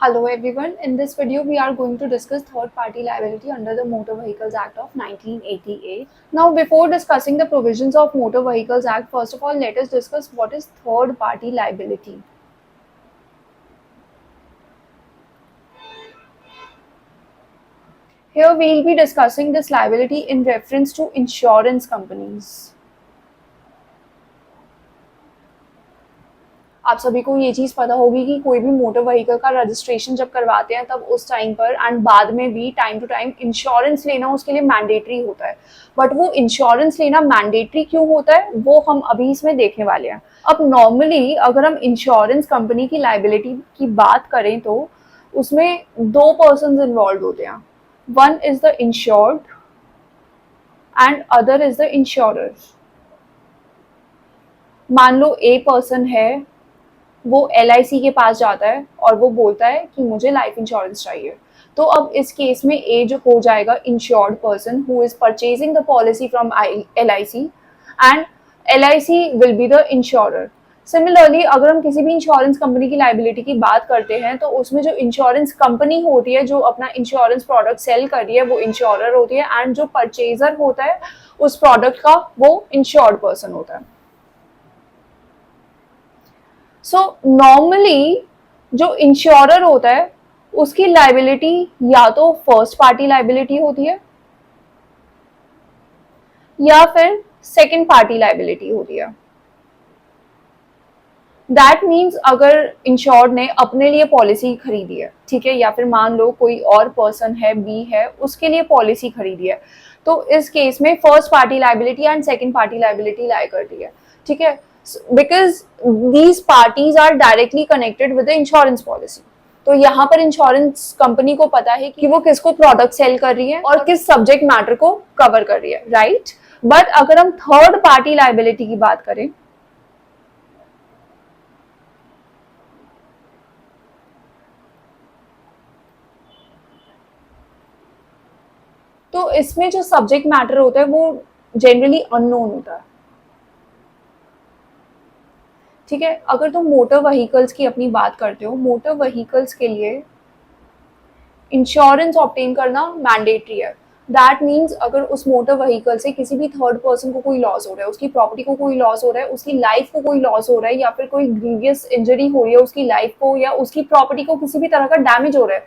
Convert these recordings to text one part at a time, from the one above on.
Hello everyone, in this video we are going to discuss third party liability under the Motor Vehicles Act of 1988. Now before discussing the provisions of Motor Vehicles Act, first of all let us discuss what is third party liability. Here we will be discussing this liability in reference to insurance companies. आप सभी को ये चीज़ पता होगी कि कोई भी motor vehicle का रजिस्ट्रेशन जब करवाते हैं तब उस टाइम पर एंड बाद में भी टाइम टू टाइम इंश्योरेंस लेना उसके लिए मैंडेटरी होता है। बट वो इंश्योरेंस लेना मैंडेटरी क्यों होता है वो हम अभी इसमें देखने वाले हैं। अब नॉर्मली अगर हम इंश्योरेंस कंपनी की लाइबिलिटी की बात करें तो उसमें दो पर्सन इन्वॉल्व होते हैं। One is the insured and other is the insurer. मान लो ए पर्सन है, वो LIC के पास जाता है और वो बोलता है कि मुझे लाइफ इंश्योरेंस चाहिए। तो अब इस केस में ए जो हो जाएगा insured person who is purchasing the policy from LIC and LIC will be the insurer. Similarly अगर हम किसी भी इंश्योरेंस कंपनी की लाइबिलिटी की बात करते हैं तो उसमें जो इंश्योरेंस कंपनी होती है जो अपना इंश्योरेंस प्रोडक्ट सेल कर रही है वो इंश्योरर होती है एंड जो परचेजर होता है उस प्रोडक्ट का वो इंश्योर्ड पर्सन होता है। सो नॉर्मली जो इंश्योरर होता है उसकी लाइबिलिटी या तो फर्स्ट पार्टी लाइबिलिटी होती है या फिर सेकंड पार्टी लाइबिलिटी होती है। दैट मीन्स अगर इंश्योर्ड ने अपने लिए पॉलिसी खरीदी है, ठीक है, या फिर मान लो कोई और पर्सन है बी है उसके लिए पॉलिसी खरीदी है, तो इस केस में first party liability and second party liability lie करती है, ठीक है, because these parties are directly connected with the insurance policy. तो यहाँ पर इंश्योरेंस कंपनी को पता है कि वो किसको प्रोडक्ट सेल कर रही है और किस सब्जेक्ट मैटर को कवर कर रही है, राइट। बट अगर हम थर्ड पार्टी लाइबिलिटी की बात करें तो इसमें जो सब्जेक्ट मैटर होता है वो जनरली अननोन होता है, ठीक है। अगर तुम मोटर व्हीकल्स की अपनी बात करते हो, मोटर व्हीकल्स के लिए इंश्योरेंस ऑब्टेन करना मैंडेटरी है। दैट मीन्स अगर उस मोटर व्हीकल से किसी भी थर्ड पर्सन को कोई लॉस हो रहा है, उसकी प्रॉपर्टी को कोई लॉस हो रहा है, उसकी लाइफ को कोई लॉस हो रहा है या फिर कोई ग्रीवियस इंजरी हो रही है उसकी लाइफ को या उसकी प्रॉपर्टी को किसी भी तरह का डैमेज हो रहा है,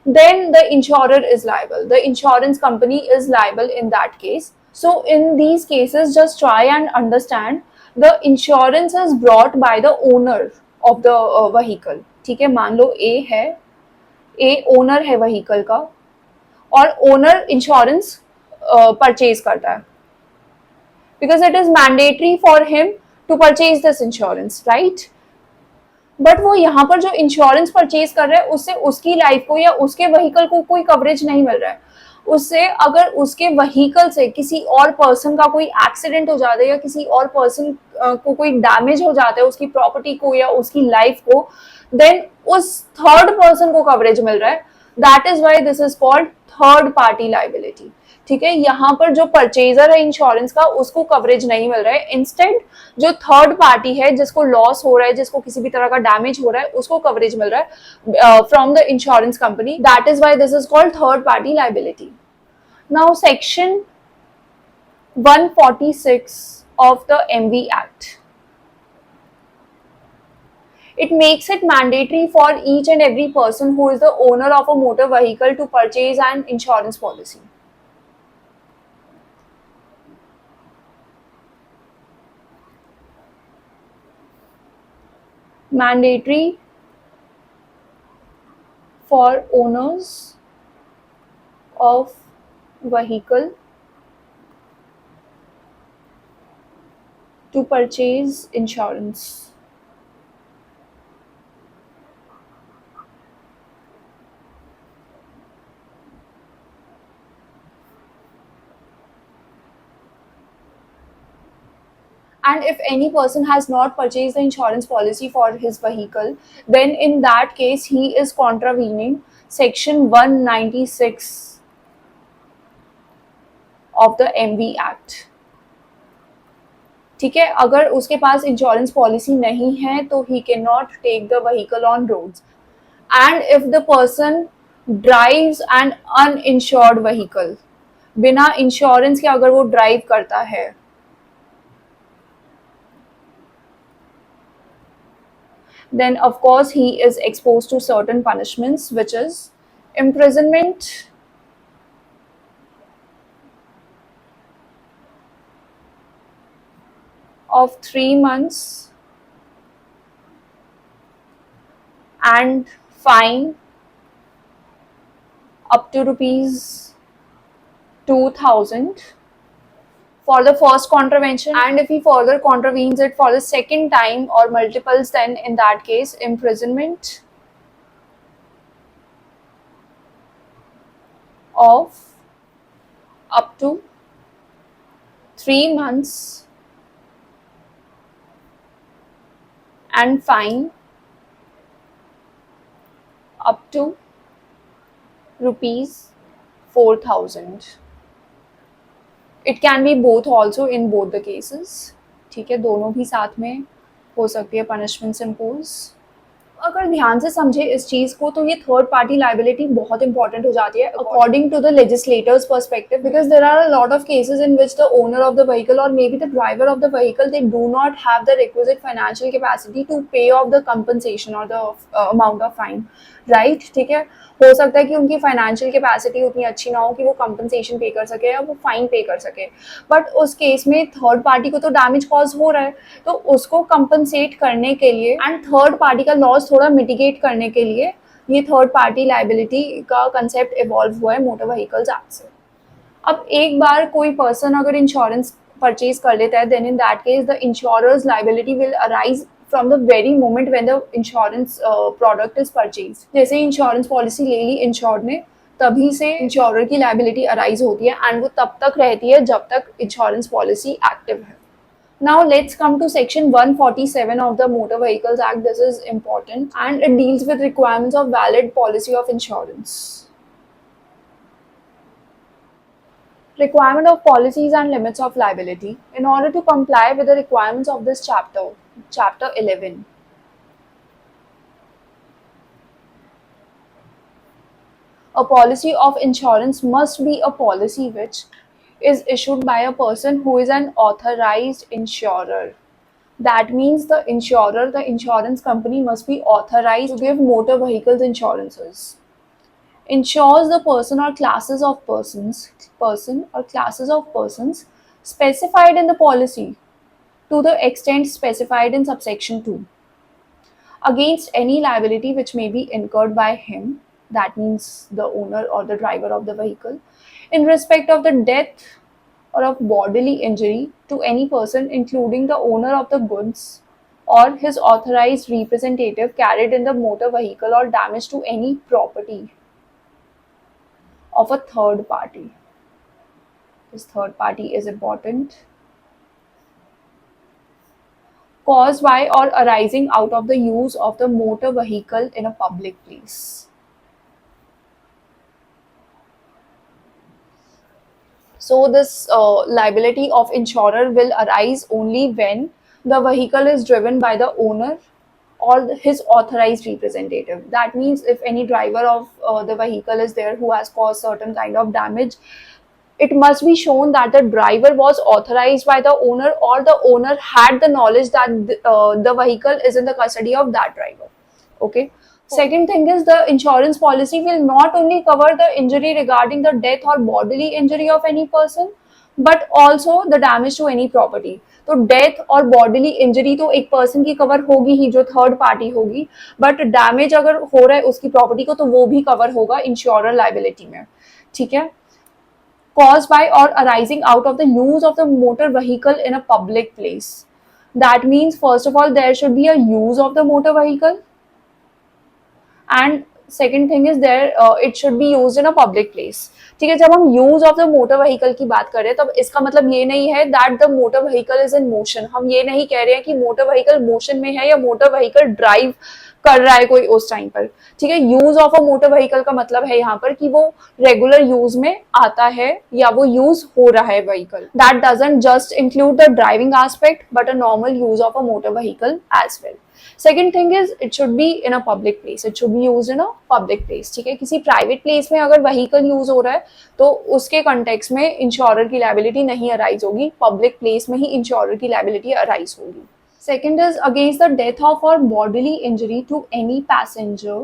then the insurer is liable. The insurance company is liable in that case. So in these cases, just try and understand the insurance is brought by the owner of the vehicle. ठीक है, मान लो A है, A owner है vehicle का और owner insurance purchase करता है because it is mandatory for him to purchase this insurance, right. But वो यहाँ पर जो इंश्योरेंस परचेज कर रहा है उससे उसकी लाइफ को या उसके व्हीकल को कोई कवरेज नहीं मिल रहा है। उससे अगर उसके व्हीकल से किसी और पर्सन का कोई एक्सीडेंट हो जाता है या किसी और पर्सन को कोई डैमेज हो जाता है उसकी प्रॉपर्टी को या उसकी लाइफ को, देन उस थर्ड पर्सन को कवरेज मिल रहा है। That is why this is called third party liability, ठीक है। यहाँ पर जो परचेजर है इंश्योरेंस का उसको कवरेज नहीं मिल रहा है, इंस्टेंट जो थर्ड पार्टी है जिसको लॉस हो रहा है, जिसको किसी भी तरह का डैमेज हो रहा है उसको कवरेज मिल रहा है from the insurance company. That is why this is called third party liability. Now section 146 of the MV Act, it makes it mandatory for each and every person who is the owner of a motor vehicle to purchase an insurance policy. Mandatory for owners of vehicle to purchase insurance. And if any person has not purchased the insurance policy for his vehicle, then in that case he is contravening section 196 of the MV Act, ठीक है। अगर उसके पास insurance policy नहीं है तो ही can not take the vehicle on roads. and if the person drives an uninsured vehicle, बिना insurance के अगर वो ड्राइव करता है, then of course he is exposed to certain punishments, which is imprisonment of 3 months and fine up to rupees 2,000 for the first contravention, and if he further contravenes it for the second time or multiples, then in that case imprisonment of up to 3 months and fine up to rupees 4,000. It can be both also in both the cases. ठीक है, दोनों भी साथ में हो सकती है punishments impose. अगर ध्यान से समझे इस चीज को तो ये थर्ड पार्टी लाइबिलिटी बहुत इंपॉर्टेंट हो जाती है according to the legislators perspective, because there are a lot of cases in which the owner of the vehicle और may be the driver of the vehicle they do not have the requisite financial capacity to pay off the compensation और the amount of fine, right. ठीक है, हो सकता है कि उनकी financial capacity उतनी अच्छी ना हो कि वो कंपनसेशन पे कर सके या वो फाइन पे कर सके, बट उस केस में थर्ड पार्टी को तो डैमेज कॉज हो रहा है, तो उसको कंपनसेट करने के लिए एंड थर्ड पार्टी का लॉस थोड़ा मिटिगेट करने के लिए ये थर्ड पार्टी लाइबिलिटी का कंसेप्ट इवॉल्व हुआ है मोटर व्हीकल्स एक्ट से. अब एक बार कोई पर्सन अगर इंश्योरेंस परचेज कर लेता है, then in that case the insurer's liability will arise from the very moment when the insurance product is purchased. जैसे इंश्योरेंस पॉलिसी ले ली इंश्योर्ड ने, तभी से इंश्योरर की लाइबिलिटी अराइज होती है एंड वो तब तक रहती है जब तक इंश्योरेंस पॉलिसी एक्टिव है. Now let's come to section 147 of the Motor Vehicles Act. This is important and it deals with requirements of valid policy of insurance. Requirement of policies and limits of liability. In order to comply with the requirements of this chapter, Chapter 11, a policy of insurance must be a policy which is issued by a person who is an authorized insurer. That means the insurer, the insurance company must be authorized to give motor vehicles insurances. Insures the person or classes of persons specified in the policy to the extent specified in subsection 2 against any liability which may be incurred by him, that means the owner or the driver of the vehicle, in respect of the death or of bodily injury to any person including the owner of the goods or his authorized representative carried in the motor vehicle, or damage to any property of a third party. This third party is important. Caused by or arising out of the use of the motor vehicle in a public place. So this liability of insurer will arise only when the vehicle is driven by the owner or his authorized representative. That means if any driver of the vehicle is there who has caused certain kind of damage, it must be shown that the driver was authorized by the owner or the owner had the knowledge that the vehicle is in the custody of that driver. Okay. Second thing is the insurance policy will not only cover the injury regarding the death or bodily injury of any person, but also the damage to any property. तो death और bodily injury तो एक person की cover होगी ही जो third party होगी, but damage अगर हो रहा है उसकी प्रॉपर्टी को तो वो भी कवर होगा इंश्योरर लाइबिलिटी में. ठीक है. Caused by or arising out of the use of the motor vehicle in a public place. That means first of all there should be a use of the motor vehicle, and second thing is there it should be used in a public place. ठीक है, जब हम use of the motor vehicle की बात करें तब इसका मतलब ये नहीं है that the motor vehicle is in motion. हम ये नहीं कह रहे हैं कि मोटर व्हीकल मोशन में है या मोटर व्हीकल ड्राइव कर रहा है कोई उस टाइम पर, ठीक है। Use of a motor vehicle का मतलब है यहाँ पर कि वो रेगुलर यूज में आता है या वो यूज हो रहा है vehicle. That doesn't just include the driving aspect but a normal use of a motor vehicle as well. Second thing is it should be in a public place, it should be use in a public place, ठीक है। किसी private place में अगर vehicle use हो रहा है तो उसके कंटेक्स्ट में इंश्योरर की लायबिलिटी नहीं अराइज होगी, पब्लिक प्लेस में ही इंश्योरर की लायबिलिटी अराइज होगी। Second is against the death of or bodily injury to any passenger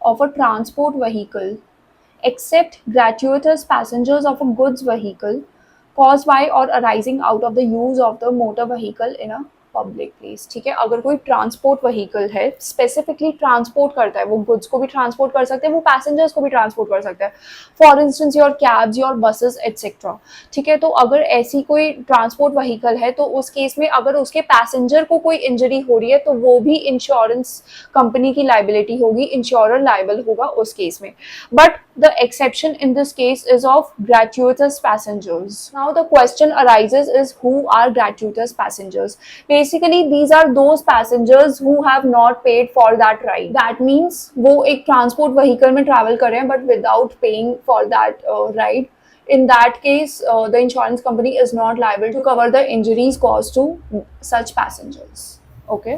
of a transport vehicle except gratuitous passengers of a goods vehicle caused by or arising out of the use of the motor vehicle in a public place, ठीक है। अगर कोई transport vehicle है, specifically transport करता है, वो goods को भी ट्रांसपोर्ट कर सकते हैं, वो पैसेंजर्स को भी ट्रांसपोर्ट कर सकता है, for instance your cabs, your buses etcetera, ठीक है। तो अगर ऐसी कोई ट्रांसपोर्ट व्हीकल है तो उस केस में अगर उसके पैसेंजर को कोई इंजरी हो रही है तो वो भी इंश्योरेंस कंपनी की लाइबिलिटी होगी, इंश्योरर लाइबल होगा उस केस में। But the exception in this case is of gratuitous passengers. Now the question arises is who are gratuitous passengers? Basically these are those passengers who have not paid for that ride. That means वो एक transport vehicle में travel कर रहे हैं but without paying for that ride. In that case, the insurance company is not liable to cover the injuries caused to such passengers. Okay.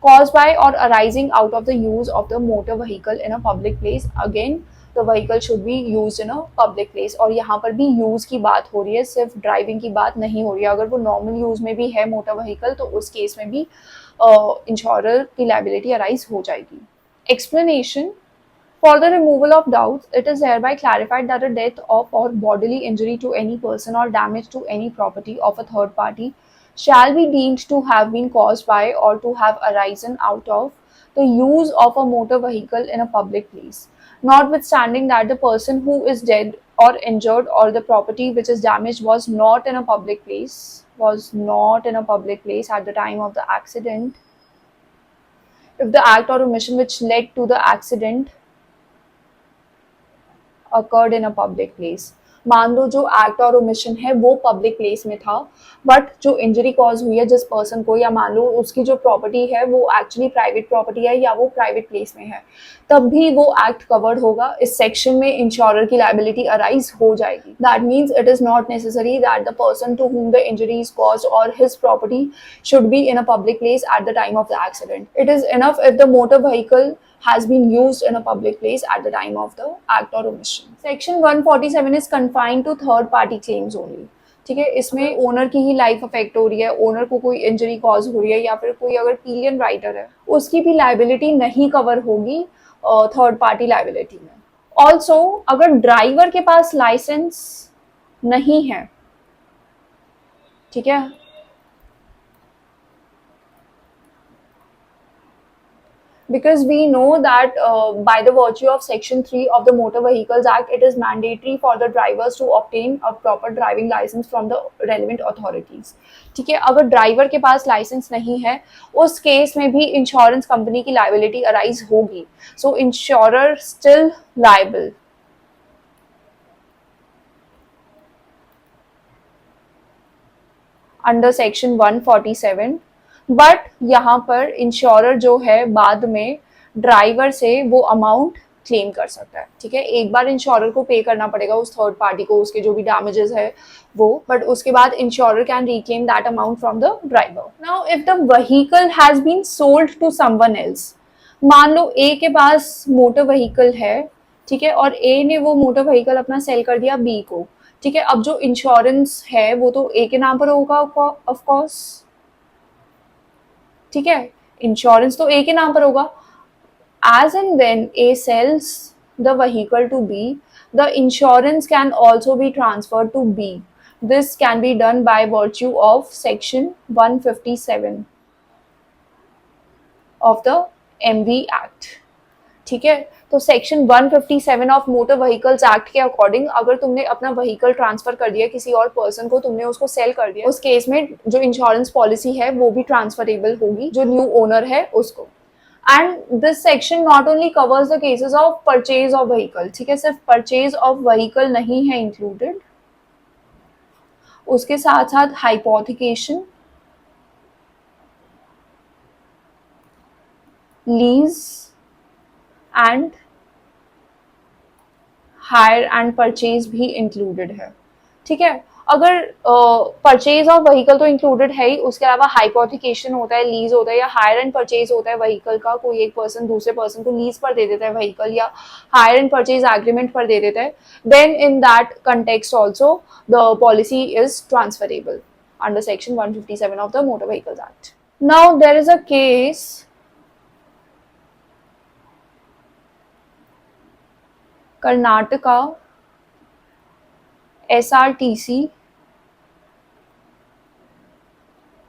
Caused by or arising out of the use of the motor vehicle in a public place. Again the vehicle should be used in a public place. और यहाँ पर भी use की बात हो रही है, सिर्फ ड्राइविंग की बात नहीं हो रही है। अगर वो नॉर्मल यूज में भी है मोटर व्हीकल तो उस केस में भी इंश्योरर की लायबिलिटी अराइज हो जाएगी। Explanation For the removal of doubts, it is hereby clarified that a death of or bodily injury to any person or damage to any property of a third party shall be deemed to have been caused by or to have arisen out of the use of a motor vehicle in a public place, notwithstanding that the person who is dead or injured or the property which is damaged was not in a public place at the time of the accident, if the act or omission which led to the accident occurred in a public place. मान लो जो act और omission है वो public place में था but जो injury cause हुई है जिस पर्सन को, या मान लो उसकी जो प्रॉपर्टी है वो एक्चुअली प्राइवेट प्रॉपर्टी है या वो प्राइवेट प्लेस में है, तब भी वो एक्ट कवर्ड होगा। इस सेक्शन में इंश्योरर की लायबिलिटी अराइज हो जाएगी। That means it is not necessary that the person to whom the injury is caused और his property should be in a public place at the time of the accident. It is enough if the motor vehicle has been used in a public place at the time of the act or omission. Section 147 is confined to third party claims only. ठीक है, इसमें owner की ही life affect हो रही है, owner को कोई injury cause हो रही है या फिर कोई अगर पिलियन राइटर है उसकी भी लाइबिलिटी नहीं कवर होगी थर्ड पार्टी लाइबिलिटी में। ऑल्सो अगर ड्राइवर के पास लाइसेंस नहीं है, ठीक है, because we know that by the virtue of section 3 of the Motor Vehicles Act, it is mandatory for the drivers to obtain a proper driving license from the relevant authorities. ठीक है, अगर driver के पास licence नहीं है उस case में भी insurance company की लायबिलिटी अराइज होगी। So insurer still liable. Under section 147, but यहाँ पर इंश्योरर जो है बाद में ड्राइवर से वो अमाउंट क्लेम कर सकता है। ठीक है, एक बार इंश्योरर को पे करना पड़ेगा उस थर्ड पार्टी को उसके जो भी डैमेजेस है वो, बट उसके बाद insurer can reclaim that amount from the driver. Now if the vehicle has been sold to someone else, मान लो ए के पास मोटर व्हीकल है, ठीक है, और ए ने वो मोटर व्हीकल अपना सेल कर दिया बी को, ठीक है। अब जो इंश्योरेंस है वो तो ए के नाम पर होगा ऑफ कोर्स, ठीक है, इंश्योरेंस तो ए के नाम पर होगा। As and when A sells the vehicle to B, the insurance can also be transferred to B. This can be done by virtue of section 157 of the MV act. ठीक है, तो section 157 of motor vehicles act के according अगर तुमने अपना vehicle transfer कर दिया किसी और पर्सन को, तुमने उसको सेल कर दिया, उस केस में जो इंश्योरेंस पॉलिसी है वो भी ट्रांसफरेबल होगी जो न्यू ओनर है उसको। And this section not only covers the cases of purchase of vehicle, ठीक है, सिर्फ परचेज ऑफ व्हीकल नहीं है इंक्लूडेड, उसके साथ साथ hypothecation, lease and hire and purchase भी इंक्लूडेड है, ठीक है। अगर परचेज ऑफ व्हीकल तो इंक्लूडेड है ही, उसके अलावा हाइपोथिकेशन होता है, लीज होता है, या हायर एंड परचेज होता है व्हीकल का, कोई एक पर्सन दूसरे पर्सन को लीज पर दे देता है व्हीकल, या हायर एंड परचेज एग्रीमेंट पर दे देता है, then in that context also the policy is transferable under section 157 of the motor vehicles act. Now there is a case Karnataka SRTC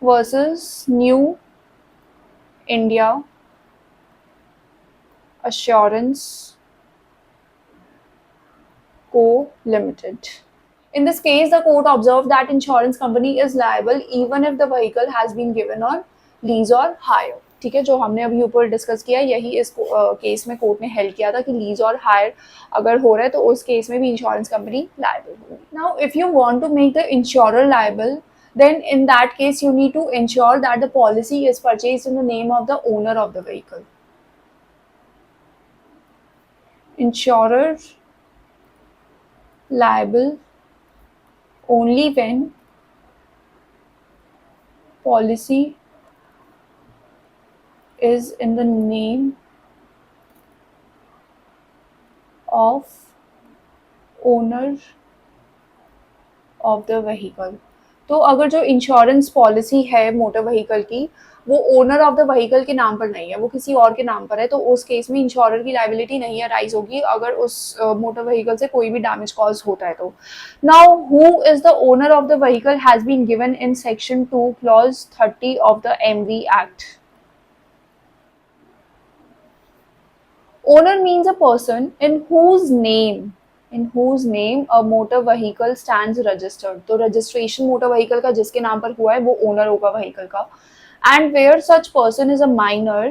versus New India Assurance Co. Limited. In this case, the court observed that insurance company is liable even if the vehicle has been given on lease or hire. ठीक है, जो हमने अभी ऊपर discuss किया यही इस case में कोर्ट ने हेल्ड किया था कि लीज और हायर अगर हो रहा है तो उस केस में भी इंश्योरेंस कंपनी लायबल होगी। Now if you want to make the insurer liable, then in that case you need to ensure that the policy is purchased in the name of the owner of the vehicle. Insurer liable only when policy is in the name of owner of the vehicle. तो अगर जो insurance policy है motor vehicle की वो owner of the vehicle के नाम पर नहीं है, वो किसी और के नाम पर है, तो उस केस में इंश्योरर की लाइबिलिटी नहीं अराइज होगी अगर उस मोटर व्हीकल से कोई भी डैमेज कॉज होता है तो। Now who is the owner of the vehicle has been given in section 2 clause 30 of the MV act. Owner means a person in whose name a motor vehicle stands registered. तो registration motor vehicle का जिसके नाम पर हुआ है वो owner होगा vehicle का। And where such person is a minor,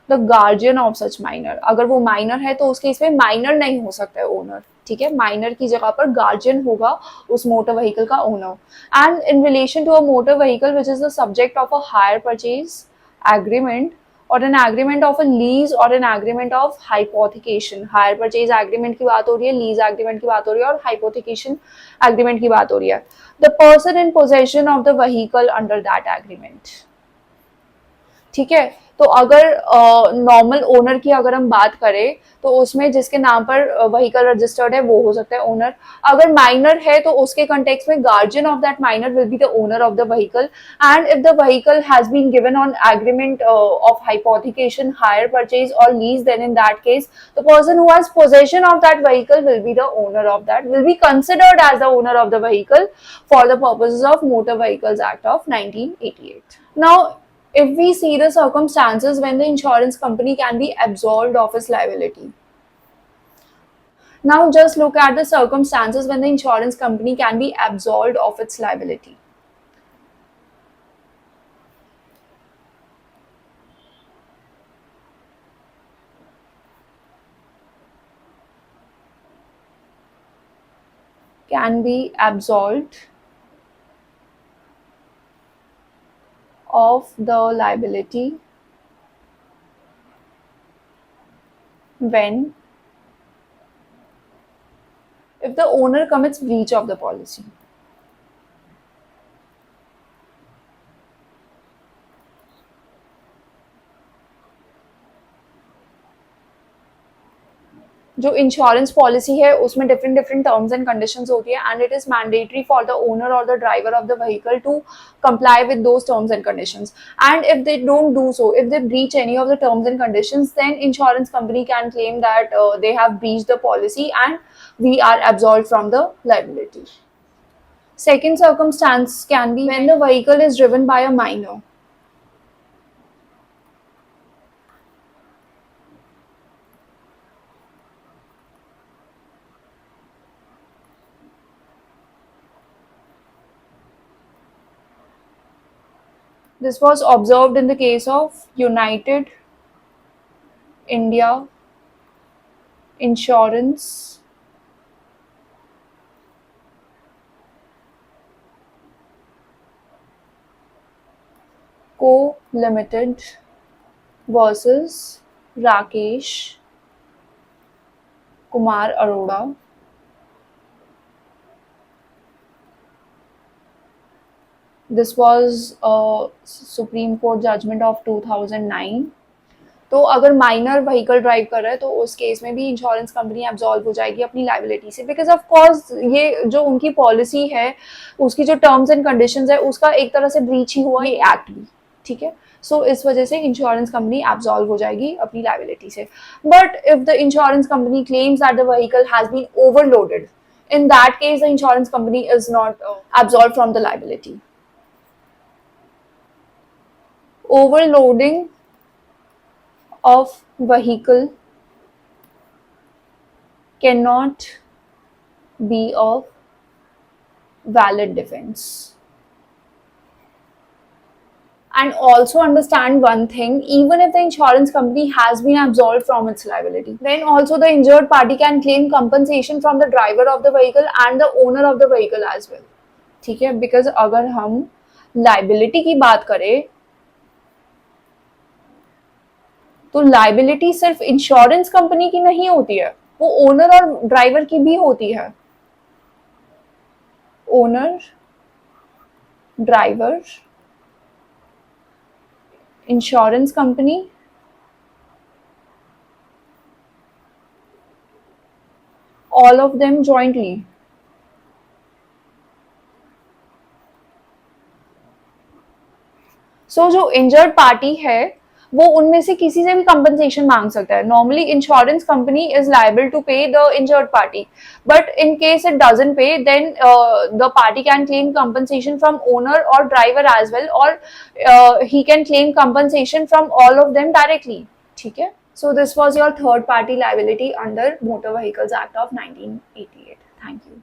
the guardian of such minor. अगर वो minor है तो उस केस में minor नहीं हो सकता है owner, ठीक है। minor की जगह पर guardian होगा उस motor vehicle का owner. And in relation to a motor vehicle which is the subject of a hire purchase agreement और an agreement of a lease और an agreement of hypothecation. hire purchase agreement की बात हो रही है, lease agreement की बात हो रही है और hypothecation agreement की बात हो रही है। The person in possession of the vehicle under that agreement. ठीक है, तो अगर नॉर्मल ओनर की अगर हम बात करें तो उसमें जिसके नाम पर व्हीकल रजिस्टर्ड है वो हो सकता है ओनर। अगर माइनर है तो उसके कंटेक्स्ट में guardian of that minor will be the owner of the vehicle. And if the vehicle has been given on agreement of hypothecation, hire purchase और lease, then in that case the person who has possession of that vehicle will be the owner of that, will be considered as the owner of the vehicle for the purposes of motor vehicles act of 1988। Now if we see the circumstances when the insurance company can be absolved of its liability. Now just look at the circumstances when the insurance company can be absolved of its liability. Can be absolved of the liability when if the owner commits breach of the policy. जो insurance policy है उसमें different different terms and conditions होती है and it is mandatory for the owner और the driver of the vehicle to comply with those terms and conditions. And if they don't do so, if they breach any of the terms and conditions, then insurance company can claim that they have breached the policy and we are absolved from the liability. Second circumstance can be when the vehicle is driven by a minor. This was observed in the case of United India Insurance Co. Limited versus Rakesh Kumar Arora, this was supreme court judgment of 2009। तो अगर minor vehicle drive कर रहा है तो उस case में भी insurance company absolve हो जाएगी अपनी लाइबिलिटी से, बिकॉज ऑफ कोर्स ये जो उनकी पॉलिसी है, उसकी जो टर्म्स एंड कंडीशंस है, उसका एक तरह से ब्रीच ही हुआ ये एक्ट भी, ठीक है। सो इस वजह से इंश्योरेंस कंपनी एब्जॉल्व हो जाएगी अपनी लाइबिलिटी से। But if the insurance company claims that the vehicle has been overloaded, in that case the insurance company is not absolved from the liability. Overloading of vehicle cannot be of valid defense. And also understand one thing, even if the insurance company has been absolved from its liability, then also the injured party can claim compensation from the driver of the vehicle and the owner of the vehicle as well, ठीक है। Because अगर हम liability की बात करें तो liability सिर्फ insurance company की नहीं होती है, वो ओनर और ड्राइवर की भी होती है। Owner, driver, insurance company, all of them jointly. So जो इंजर्ड पार्टी है वो उनमें से किसी से भी कंपनसेशन मांग सकता है। Normally insurance company is liable to pay the injured party, but in case it doesn't pay then the party can claim compensation from owner और ड्राइवर एज वेल, और he can claim compensation from all of them directly, ठीक है। So this was your third party liability under Motor Vehicles Act of 1988. Thank you.